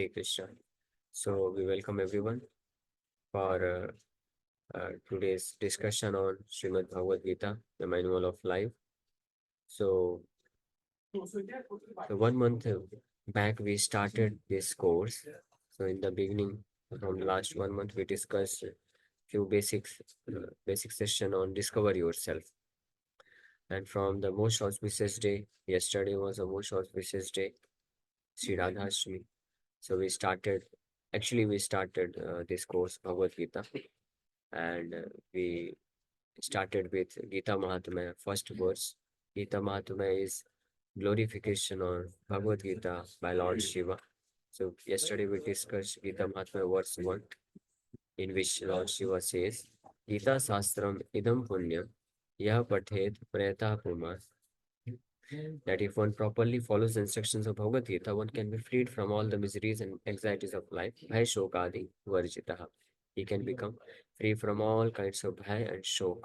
Hare Krishna. So we welcome everyone for today's discussion on Srimad Bhagavad Gita, the manual of life. So, so 1 month back we started this course. So in the beginning, from last 1 month, we discussed few basic session on discover yourself. And from the most auspicious day, yesterday was the most auspicious day, Sri Radhashtami. So we started this course, Bhagavad Gita, and we started with Gita Mahatmya, first verse. Gita Mahatmya is glorification of Bhagavad Gita by Lord Shiva. So yesterday we discussed Gita Mahatmya verse 1, in which Lord Shiva says, Gita Sastram idam punyam, yah pathet prayata puma. That if one properly follows the instructions of Bhagavad Gita, one can be freed from all the miseries and anxieties of life. Bhai shokadi varjitaha. He can become free from all kinds of bhai and shok.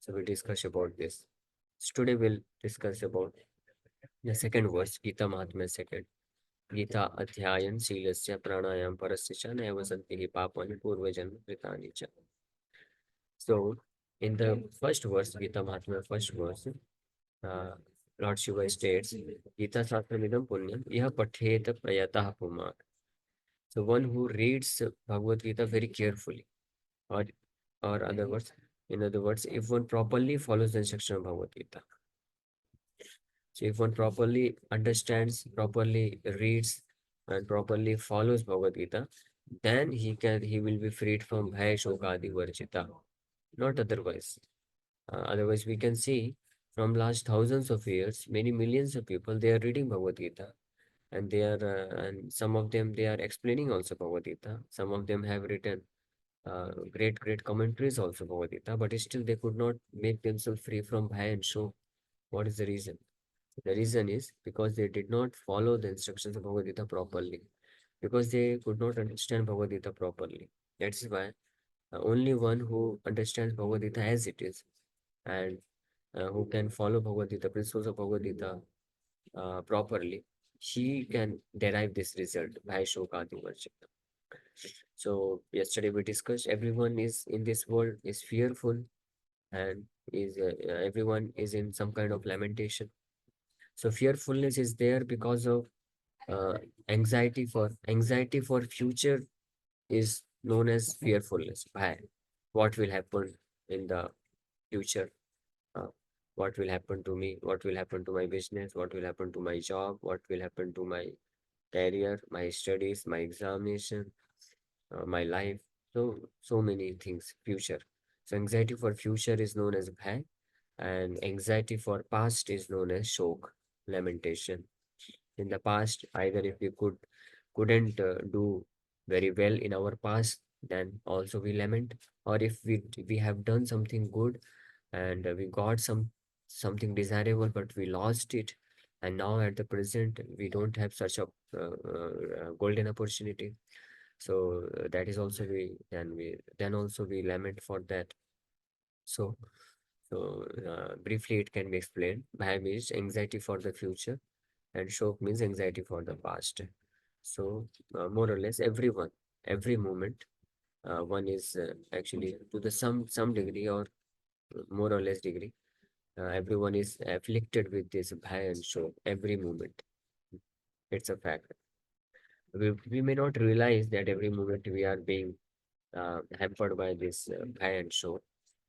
So we discuss about this. So today we'll discuss about the second verse, Gita Mahatmya second. Gita Adhyayan Silasya Pranayam Parasya cha Naiva Santihi Papani Purvajan Pritani cha. So in the first verse, Gita Mahatmya first verse, uh, Lord Shiva states, Gita Sastramidam Punyam, Iha Pathet Prayatah Pumar. So one who reads Bhagavad Gita very carefully, or in other words, if one properly follows the instruction of Bhagavad Gita. So if one properly understands, properly reads, and properly follows Bhagavad Gita, then he will be freed from Bhaya Shokadi Varjita, not otherwise. Otherwise, we can see from last thousands of years, many millions of people they are reading Bhagavad Gita, and and some of them they are explaining also Bhagavad Gita. Some of them have written great commentaries also Bhagavad Gita, but still they could not make themselves free from Bhaya and Shok. What is the reason? The reason is because they did not follow the instructions of Bhagavad Gita properly, because they could not understand Bhagavad Gita properly. That's why only one who understands Bhagavad Gita as it is, and who can follow Bhagavad Gita, principles of Bhagavad Gita properly, she can derive this result by Shokati Varshita. So yesterday we discussed everyone is in this world is fearful, and is everyone is in some kind of lamentation. So fearfulness is there because of uh, anxiety for future is known as fearfulness. Bhai. What will happen in the future? Uh, what will happen to me? What will happen to my business? What will happen to my job? What will happen to my career, my studies, my examination, my life? So many things. Future. So anxiety for future is known as bhai, and anxiety for past is known as shok, lamentation. In the past, either if we couldn't do very well in our past, then also we lament, or if we have done something good and we got something desirable but we lost it, and now at the present we don't have such a golden opportunity. So that is also we also we lament for that. So so briefly it can be explained. Bhaya means anxiety for the future, and shok means anxiety for the past. So more or less every moment, one is actually to the some degree or more or less degree, everyone is afflicted with this bhaya and shok every moment. It's a fact. We may not realize that every moment we are being hampered by this bhaya and shok,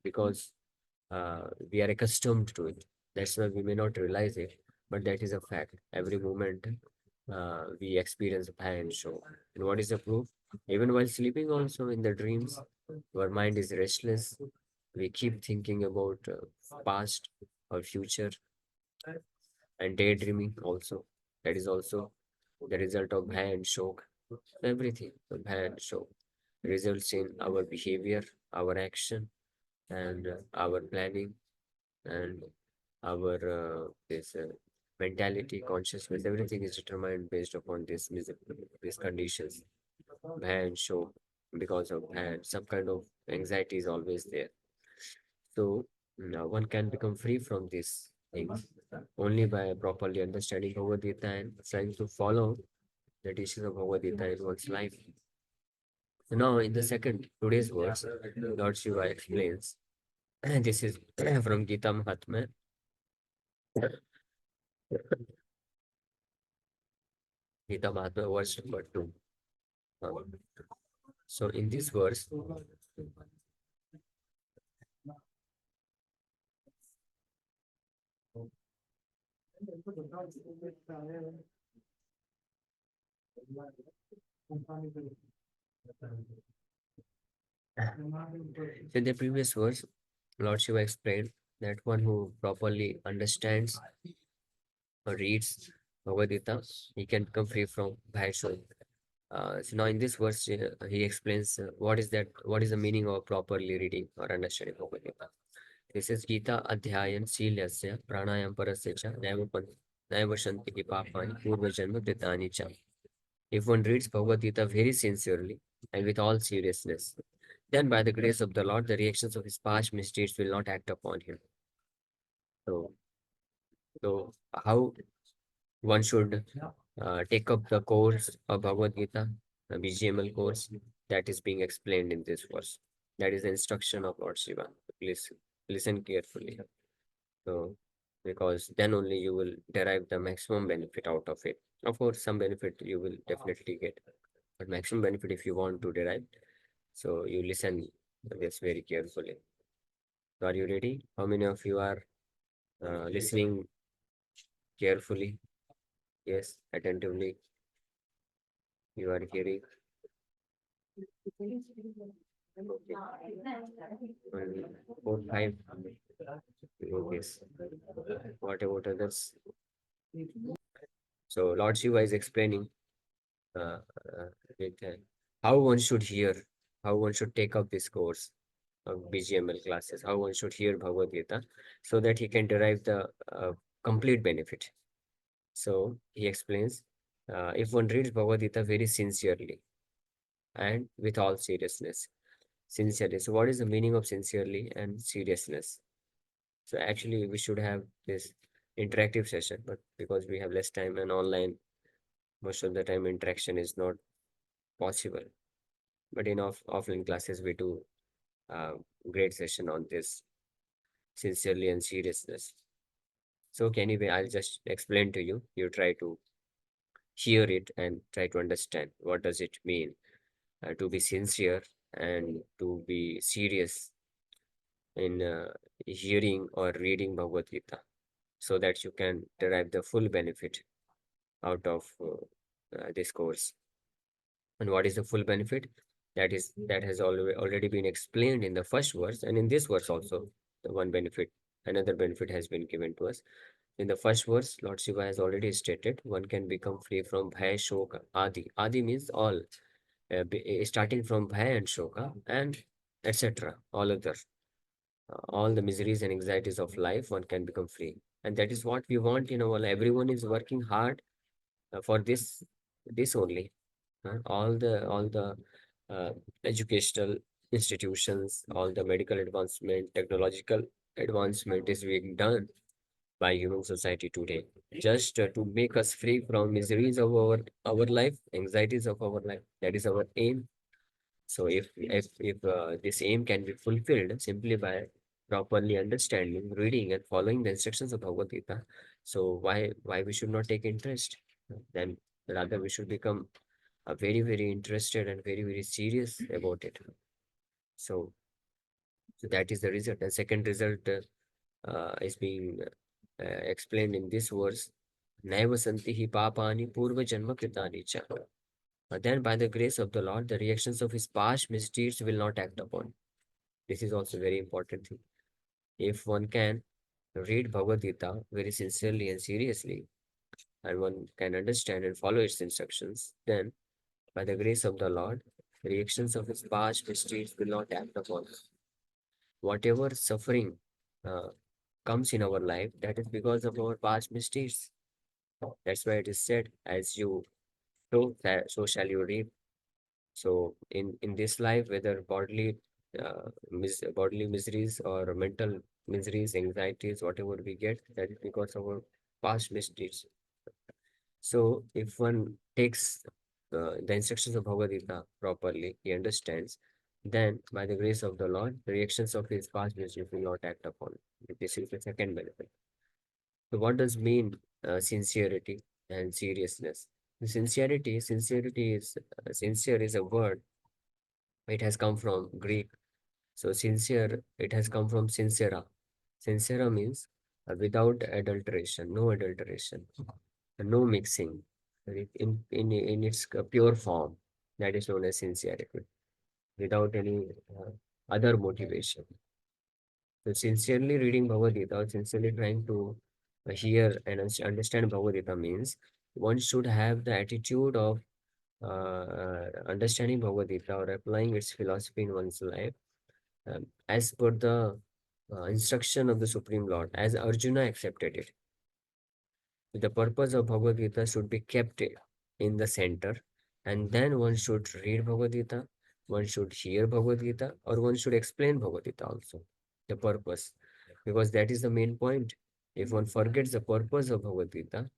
because we are accustomed to it. That's why we may not realize it, but that is a fact. Every moment we experience pain and show. And what is the proof? Even while sleeping, also in the dreams, our mind is restless. We keep thinking about past or future, and daydreaming also. That is also the result of bhaya and shok. Everything, bhaya and shok, results in our behavior, our action, and our planning, and our this mentality, consciousness, everything is determined based upon these conditions. And show because of and some kind of anxiety is always there. So now one can become free from these things only by properly understanding Bhagavad Gita and trying to follow the teaching of Bhagavad Gita in one's life. So now, in the second, today's verse, Lord Shiva explains, and this is from Gita Mahatmya. Gita Mahatmya, verse number 2. Uh, So, in this verse, in the previous verse, Lord Shiva explained that one who properly understands or reads Bhagavad Gita, he can become free from Bhaishya. So now in this verse, he explains what is the meaning of properly reading or understanding Bhagavad Gita. This is Gita Adhyayan Silyasya Pranayam Parasya cha Naiva Shanti Papani Purva Janma Kritani cha. If one reads Bhagavad Gita very sincerely and with all seriousness, then by the grace of the Lord, the reactions of his past misdeeds will not act upon him. So, so how one should take up the course of Bhagavad Gita, the BGML course that is being explained in this verse. That is the instruction of Lord Shiva. Please listen carefully. So, because then only you will derive the maximum benefit out of it. Of course, some benefit you will definitely get, but maximum benefit if you want to derive. So you listen this very carefully. So are you ready? How many of you are listening carefully? Yes, attentively. You are hearing. Okay. Only 4, 5. Okay. What about others? So Lord Shiva is explaining uh, uh, with, how one should hear, how one should take up this course of BGML classes, how one should hear Bhagavad Gita so that he can derive the complete benefit. So he explains, if one reads Bhagavad Gita very sincerely and with all seriousness, sincerely. So what is the meaning of sincerely and seriousness? So actually we should have this interactive session, but because we have less time and online, most of the time interaction is not possible. But in offline classes, we do uh, great session on this sincerely and seriousness. So anyway, I'll just explain to you. You try to hear it and try to understand what does it mean to be sincere and to be serious in hearing or reading Bhagavad Gita so that you can derive the full benefit out of this course. And what is the full benefit? That has already been explained in the first verse, and in this verse also, the one benefit, another benefit has been given to us. In the first verse, Lord Shiva has already stated one can become free from Bhaya, Shoka, Adi. Adi means all, starting from Bhaya and Shoka and etc. All the miseries and anxieties of life, one can become free. And that is what we want in our life. Everyone is working hard for this only. All the educational institutions, all the medical advancement, technological advancement is being done by human society today, just to make us free from miseries of our life, anxieties of our life. That is our aim. So if this aim can be fulfilled simply by properly understanding, reading, and following the instructions of Bhagavad Gita, so why we should not take interest? Then rather we should become very interested and very serious about it. So, so that is the result. And second result is being explained in this verse. Naiva santihi papani purva janma kritani cha. Then by the grace of the Lord, the reactions of his past misdeeds will not act upon. This is also very important thing. If one can read Bhagavad Gita very sincerely and seriously, and one can understand and follow its instructions, then by the grace of the Lord, the reactions of his past misdeeds will not act upon us. Whatever suffering uh, comes in our life, that is because of our past misdeeds. That's why it is said, as you sow, so shall you reap. So in this life, whether bodily miseries or mental miseries, anxieties, whatever we get, that is because of our past misdeeds. So if one takes the instructions of Bhagavad Gita properly, he understands, then by the grace of the Lord, the reactions of his past mischief will not act upon it. This is the second benefit. So what does mean sincerity and seriousness? Sincerity is sincere is a word. It has come from Greek. So sincere, it has come from sincera. Sincera means without adulteration, no adulteration, no mixing, right? In its pure form. That is known as sincerity, without any other motivation. So sincerely reading Bhagavad Gita or sincerely trying to hear and understand Bhagavad Gita means one should have the attitude of understanding Bhagavad Gita or applying its philosophy in one's life as per the instruction of the Supreme Lord, as Arjuna accepted it. The purpose of Bhagavad Gita should be kept in the center, and then one should read Bhagavad Gita, one should hear Bhagavad Gita, or one should explain Bhagavad Gita also. The purpose, because that is the main point. If one forgets the purpose of Bhagavad Gita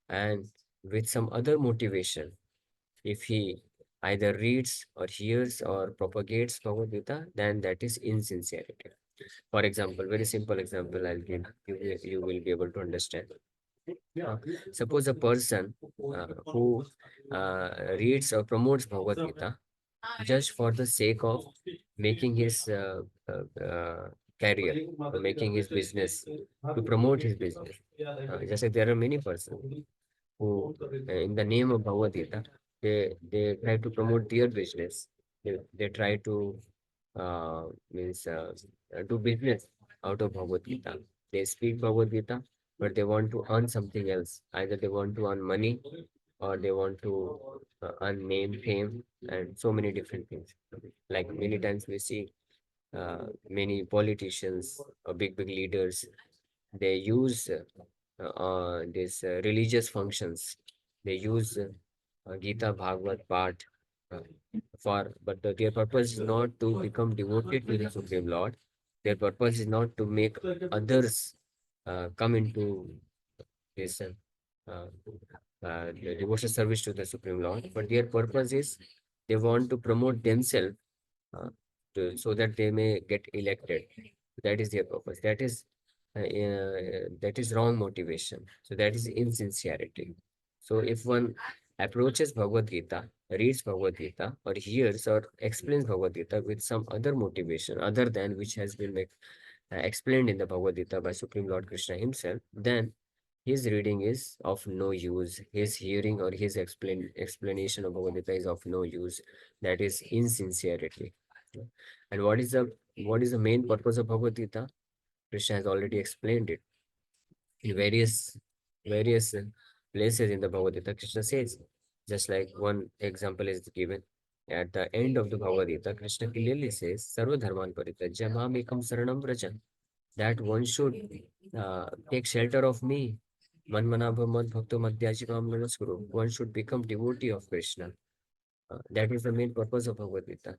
and with some other motivation, if he either reads or hears or propagates Bhagavad Gita, then that is insincerity. For example, very simple example I'll give you will be able to understand. Yeah. Suppose a person who reads or promotes Bhagavad Gita just for the sake of making his career, or making his business, to promote his business. Just like there are many persons who, in the name of Bhagavad Gita, they try to promote their business. They try to means do business out of Bhagavad Gita. They speak Bhagavad Gita, but they want to earn something else. Either they want to earn money or they want to earn name, fame, and so many different things. Like many times we see many politicians or big leaders, they use these religious functions. They use Gita Bhagavad Path uh, their purpose is not to become devoted to the Supreme Lord. Their purpose is not to make others come into this the devotional service to the Supreme Lord, but their purpose is they want to promote themselves so that they may get elected. That is their purpose. That is wrong motivation. So that is insincerity. So if one approaches Bhagavad Gita, reads Bhagavad Gita, or hears or explains Bhagavad Gita with some other motivation other than which has been explained in the Bhagavad Gita by Supreme Lord Krishna himself, then his reading is of no use. His hearing or his explanation of Bhagavad Gita is of no use. That is insincerity. And what is the main purpose of Bhagavad Gita? Krishna has already explained it in various places in the Bhagavad Gita. Krishna says, just like one example is given at the end of the Bhagavad Gita. Krishna clearly says, "Sarva dharman parityajya mam ekam saranam vraja," that one should take shelter of me. Manmanabha mad bhakto madhyaji mam namaskuru. One should become devotee of Krishna. That is the main purpose of Bhagavad Gita.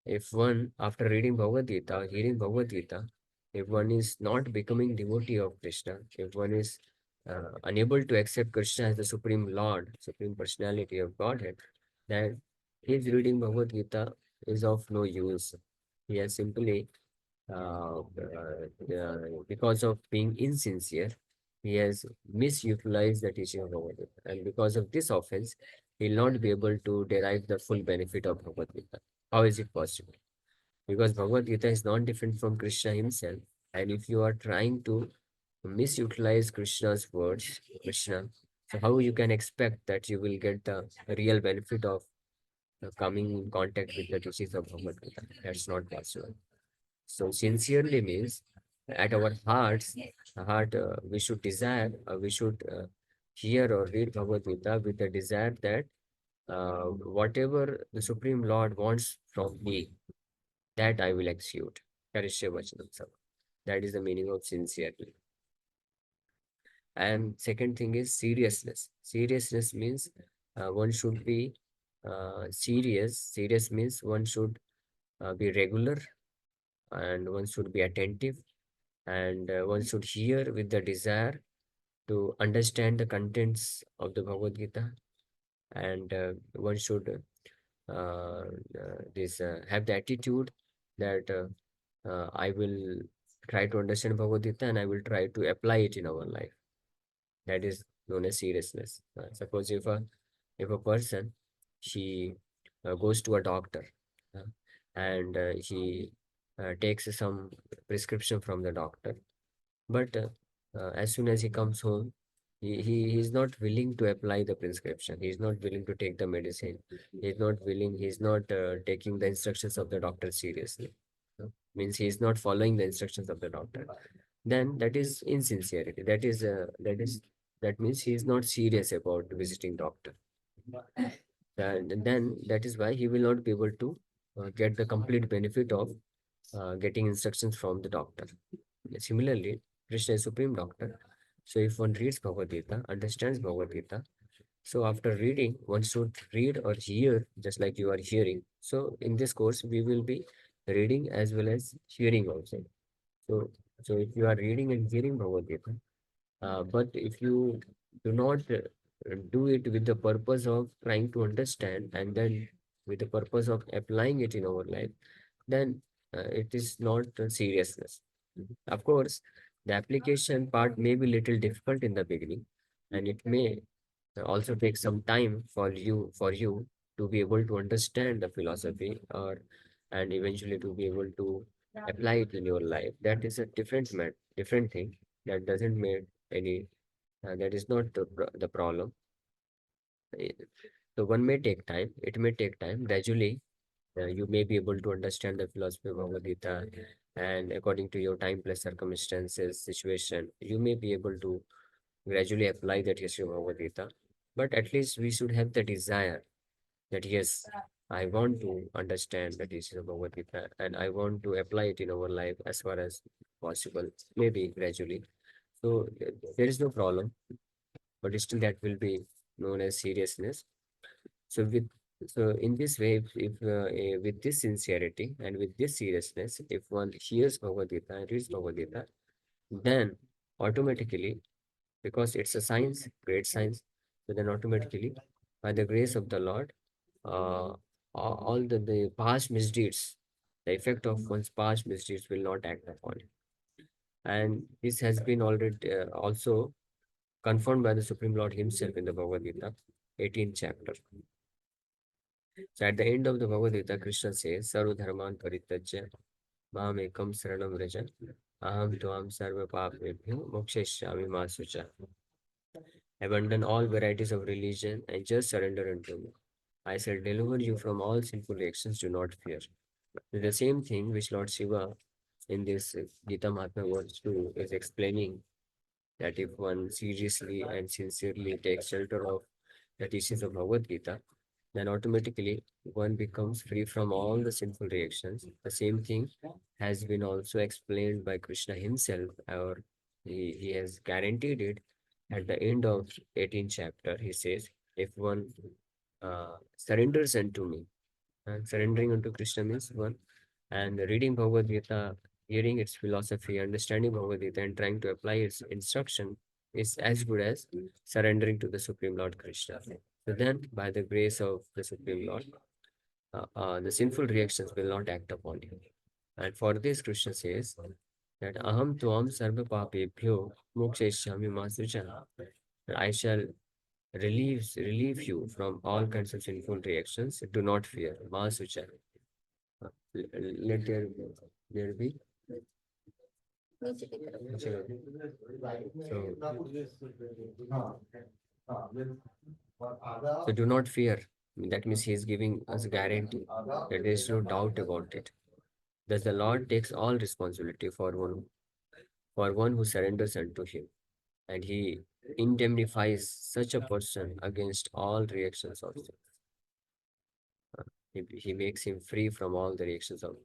If one, after reading Bhagavad Gita, hearing Bhagavad Gita, if one is not becoming devotee of Krishna, if one is unable to accept Krishna as the Supreme Lord, Supreme Personality of Godhead, then his reading Bhagavad Gita is of no use. He has simply because of being insincere, he has misutilized the teaching of Bhagavad Gita. And because of this offense, he will not be able to derive the full benefit of Bhagavad Gita. How is it possible? Because Bhagavad Gita is not different from Krishna himself. And if you are trying to misutilize Krishna's words, Krishna, so how you can expect that you will get the real benefit of coming in contact with the teachings of Bhagavad Gita? That's not possible. So sincerely means at our heart, we should desire, we should hear or read Bhagavad Gita with the desire that whatever the Supreme Lord wants from me, that I will execute. Karishya Vachanam Sama. That is the meaning of sincerely. And second thing is seriousness. Seriousness means one should be serious. Serious means one should be regular and one should be attentive and one should hear with the desire to understand the contents of the Bhagavad Gita and one should this have the attitude that I will try to understand Bhagavad Gita and I will try to apply it in our life. That is known as seriousness. Suppose if a person she goes to a doctor uh, and he takes some prescription from the doctor, but as soon as he comes home, he is not willing to apply the prescription. He is not willing to take the medicine. He is not willing. He is not taking the instructions of the doctor seriously. Means he is not following the instructions of the doctor. Then that is insincerity. That means he is not serious about visiting doctor. And then that is why he will not be able to get the complete benefit of getting instructions from the doctor. Similarly, Krishna is supreme doctor. So if one reads Bhagavad Gita, understands Bhagavad Gita, so after reading, one should read or hear just like you are hearing. So in this course, we will be reading as well as hearing also. So so if you are reading and hearing Bhagavad Gita, but if you do not do it with the purpose of trying to understand and then with the purpose of applying it in our life, then it is not seriousness. Of course, the application part may be little difficult in the beginning, and it may also take some time for you to be able to understand the philosophy or and eventually to be able to apply it in your life. That is a different thing. That doesn't make any that is not the problem. Eh, So one may take time. It may take time. Gradually, you may be able to understand the philosophy of Bhagavad Gita, and according to your time plus circumstances, situation, you may be able to gradually apply that history of Bhagavad Gita. But at least we should have the desire that yes, I want to understand the teachings of Bhagavad Gita and I want to apply it in our life as far as possible, maybe gradually. So there is no problem, but still that will be known as seriousness. So with so in this way, if with this sincerity and with this seriousness, if one hears Bhagavad Gita and reads Bhagavad Gita, then automatically, because it's a science, great science, so then automatically, by the grace of the Lord, all the past misdeeds, the effect of one's past misdeeds will not act upon it. And this has been already also confirmed by the Supreme Lord himself in the Bhagavad Gita, 18th chapter. So at the end of the Bhagavad Gita, Krishna says, Sarva Dharman Parityajya Mam Ekam Saranam Vraja Aham Tvam Sarva Papebhyo Moksheshyami Ma Sucha. Abandon all varieties of religion and just surrender unto me. I shall deliver you from all sinful actions, do not fear. The same thing which Lord Shiva in this Gita Mahatmya verse 2 is explaining, that if one seriously and sincerely takes shelter of the teachings of Bhagavad Gita, then automatically one becomes free from all the sinful reactions. The same thing has been also explained by Krishna himself, or he has guaranteed it at the end of 18th chapter. He says, if one surrenders unto me, and surrendering unto Krishna means one, and reading Bhagavad Gita, hearing its philosophy, understanding Bhagavad Gita, and trying to apply its instruction is as good as surrendering to the Supreme Lord Krishna. So then, by the grace of the Supreme Lord, the sinful reactions will not act upon you. And for this, Krishna says that Aham Tuam Sarva Papebhyo Moksheshyami Masucha. I shall relieve you from all kinds of sinful reactions. Do not fear. Masucha. Let there be. So, so do not fear. That means he is giving us a guarantee that there is no doubt about it. Thus the Lord takes all responsibility for one who surrenders unto him, and he indemnifies such a person against all reactions of sin. He makes him free from all the reactions of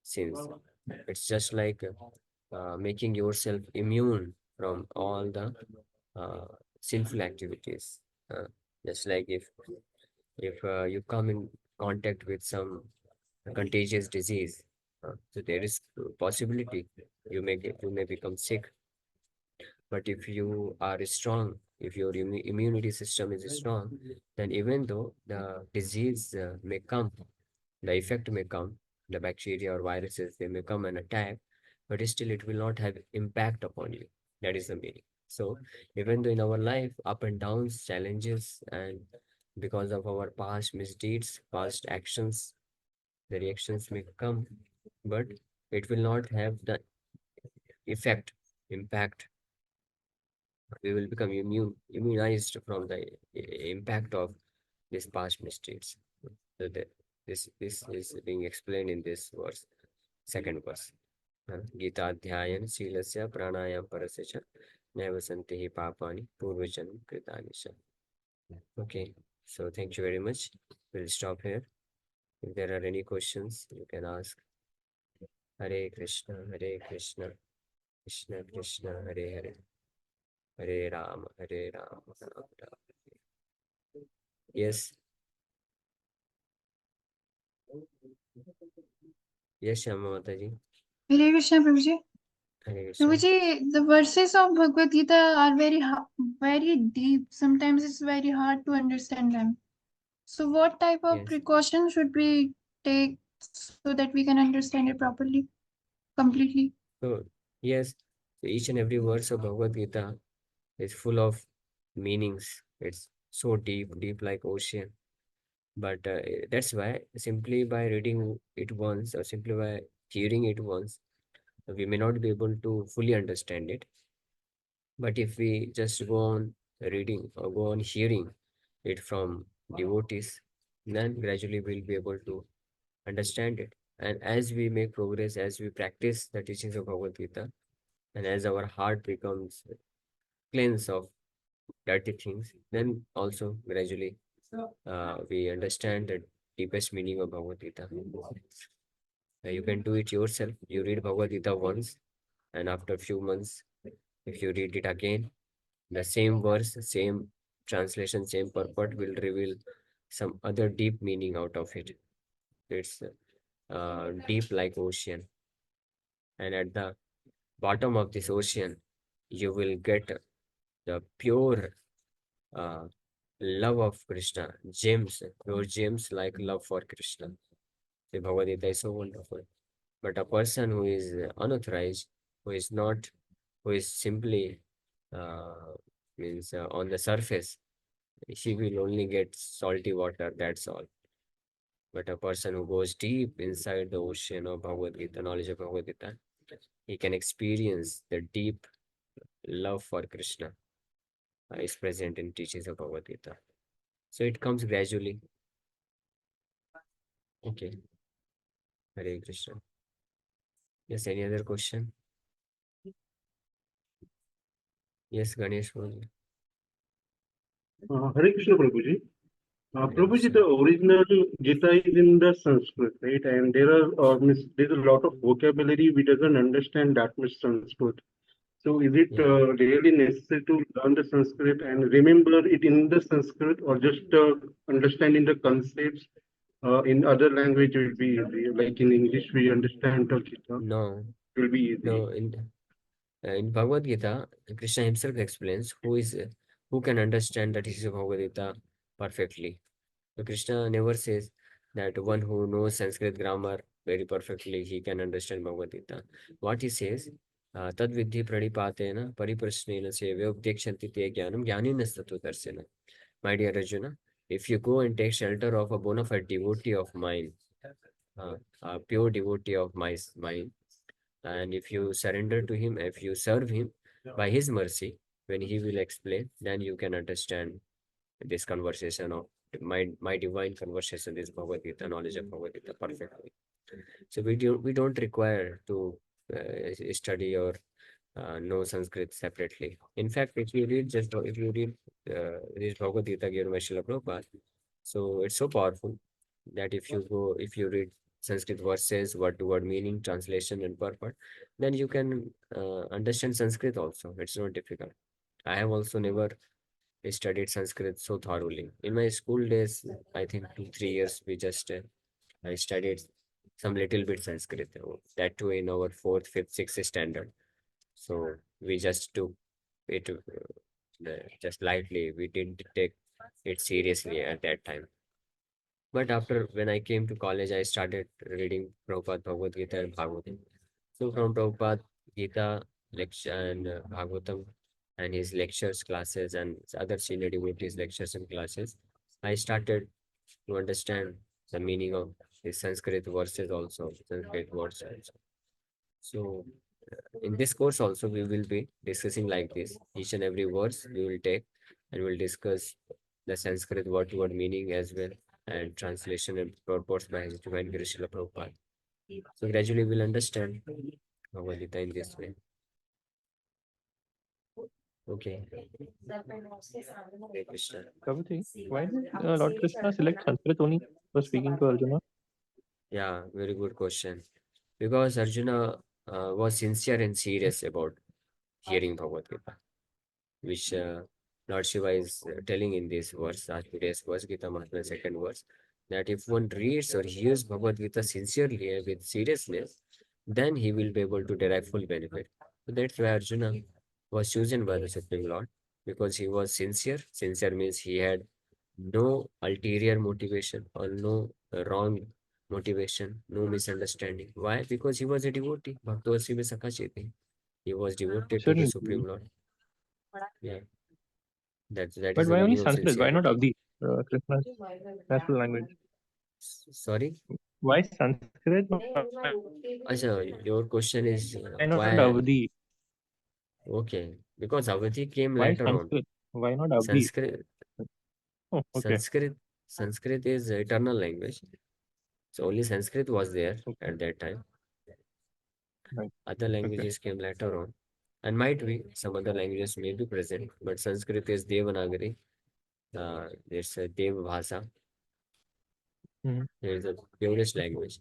sins. It's just like making yourself immune from all the uh, sinful activities. Uh, just like if you come in contact with some contagious disease, so there is possibility you may become sick. But if you are strong if your immunity system is strong, then even though the disease may come, the effect may come, the bacteria or viruses, they may come and attack, but still it will not have impact upon you. That is the meaning. So even though in our life, up and downs, challenges, and because of our past misdeeds, past actions, the reactions may come, but it will not have the effect, impact. We will become immunized from the impact of these past mistakes. So this is being explained in this verse, second verse. Gita Adhyayan Silasya Pranayam Parasya Naiva Santi Papani Purvajan Kritanisha. Okay, so thank you very much. We'll stop here. If there are any questions, you can ask. Hare Krishna, Hare Krishna, Krishna Krishna, Hare Hare, Hare Rama, Hare Rama, Rama Rama. Yes, yes, Shama Mataji. Hare Krishna, Prabhuji. Hare Krishna. Prabhuji, the verses of Bhagavad Gita are very deep. Sometimes it's very hard to understand them. So, what type of Yes. precautions should we take so that we can understand it properly, completely? So, yes, so each and every verse of Bhagavad Gita is full of meanings. It's so deep, deep like ocean. But that's why simply by reading it once or simply by hearing it once, we may not be able to fully understand it. But if we just go on reading or go on hearing it from devotees, then gradually we'll be able to understand it. And as we make progress, as we practice the teachings of Bhagavad Gita, and as our heart becomes cleansed of dirty things, then also gradually we understand the deepest meaning of Bhagavad Gita. You can do it yourself. You read Bhagavad Gita once, and after a few months, if you read it again, the same verse, same translation, same purport will reveal some other deep meaning out of it. It's deep like ocean, and at the bottom of this ocean, you will get the pure uh, love of Krishna, gems, pure gems like love for Krishna. The Bhagavad Gita is so wonderful. But a person who is unauthorized, who is not, who is simply uh, means on the surface, he will only get salty water, that's all. But a person who goes deep inside the ocean of Bhagavad Gita, knowledge of Bhagavad Gita, he can experience the deep love for Krishna is present in teachings of Bhagavad Gita. So it comes gradually. Okay. Hare Krishna. Yes, any other question? Yes, Ganesh. Hare Krishna Prabhuji. Hare Prabhuji, Krishna. the original Gita is in the Sanskrit, right? And there's a lot of vocabulary we doesn't understand that much Sanskrit. So is it Yeah. really necessary to learn the Sanskrit and remember it in the Sanskrit, or just understanding the concepts in other language will be easy? Like in English, we understand the Gita, No, it will be easy. no. In Bhagavad Gita, Krishna himself explains who can understand the teachings of Bhagavad Gita perfectly. So Krishna never says that one who knows Sanskrit grammar very perfectly, he can understand Bhagavad Gita. What he says, tad vidhi pranipatena pariprasnena sevya updekshanti te jnanam jnaninas tattvadarshana. My dear Arjuna, if you go and take shelter of a bona fide devotee of mine, a pure devotee of mine, and if you surrender to him, if you serve him by his mercy, when he will explain, then you can understand this conversation of my divine conversation, this Bhagavad Gita, knowledge of Bhagavad Gita perfectly. So we don't require to study or know Sanskrit separately. In fact, if you read this Bhagavad Gita given by Srila Prabhupada, so it's so powerful that if you read Sanskrit verses, word to word meaning, translation, and purport, then you can understand Sanskrit also. It's not difficult. I have also never studied Sanskrit so thoroughly. In my school days, I think 2 3 years, we just I studied some little bit Sanskrit. That too in our fourth, fifth, sixth standard. So we just took it just lightly. We didn't take it seriously at that time. But after when I came to college, I started reading Prabhupada Bhagavad Gita and Bhagavatam. So from Prabhupada Gita lecture and Bhagavatam and his lectures, classes, and other senior devotees' lectures and classes, I started to understand the meaning of the Sanskrit verses also, Sanskrit words also. So in this course also we will be discussing like this. Each and every words we will take and we'll discuss the Sanskrit word to word meaning as well and translation and purpose by His Divine Guru Srila Prabhupada. So gradually we'll understand Bhagavad Gita in this way. Okay. Hare Krishna. Prabhuji, why did Lord Krishna select Sanskrit only for speaking to Arjuna? Yeah, very good question. Because Arjuna was sincere and serious about hearing Bhagavad Gita, which Lord Shiva is telling in this verse, today's verse, Gita Mahatmya, second verse, that if one reads or hears Bhagavad Gita sincerely and with seriousness, then he will be able to derive full benefit. So that's why Arjuna was chosen by the Supreme Lord, because he was sincere. Sincere means he had no ulterior motivation or no wrong motivation, no misunderstanding. Why? Because he was a devotee. Bhaktavasi mein Sakha Cheti. He was devoted to the Supreme Certainly. Lord. Yeah, that But is the why only meaning of Sanskrit? Why not sincerity. Avdi, Krishna's national language? Sorry? Why Sanskrit? Acha, your question is Why not why? Avdi? Okay, because Awadhi came Why later on. Sanskrit? Why not Avdi? Sanskrit, Oh, okay. Sanskrit, Sanskrit is eternal language. So only Sanskrit was there Okay. at that time. Right. Other Okay. languages came later on. And might be some other languages may be present, but Sanskrit is Devanagari. It's a Dev Bhasa. Mhm. It is the purest language.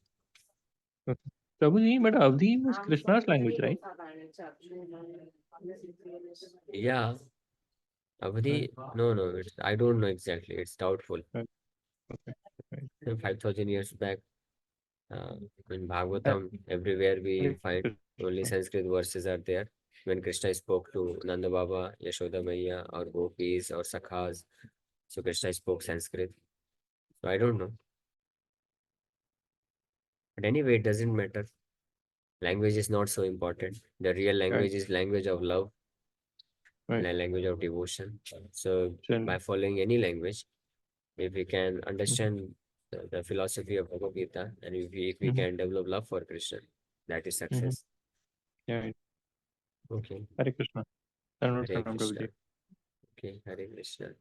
Okay. Prabhuji, but Avdi was Krishna's language, right? Yeah, Avadhi, Right. no, I don't know exactly. It's doubtful. Right. Okay. Right. 5,000 years back, uh, in Hare Bhagavatam, everywhere we find only Krishna. Sanskrit verses are there. When Krishna spoke to Nanda Baba, Yashoda Maiya, or Gopis or Sakhas, so Krishna spoke Sanskrit. So I don't know. But anyway, it doesn't matter. Language is not so important. The real Right. language is language of love, Right. language of devotion. So by Certainly. following any language, if we can understand the philosophy of Bhagavad Gita and if we Mm-hmm. can develop love for Krishna, that is Mm-hmm. success. Yeah. Right. Okay. Hare Krishna. Pranam, Hare Prabhuji. Krishna. Okay. Hare Krishna.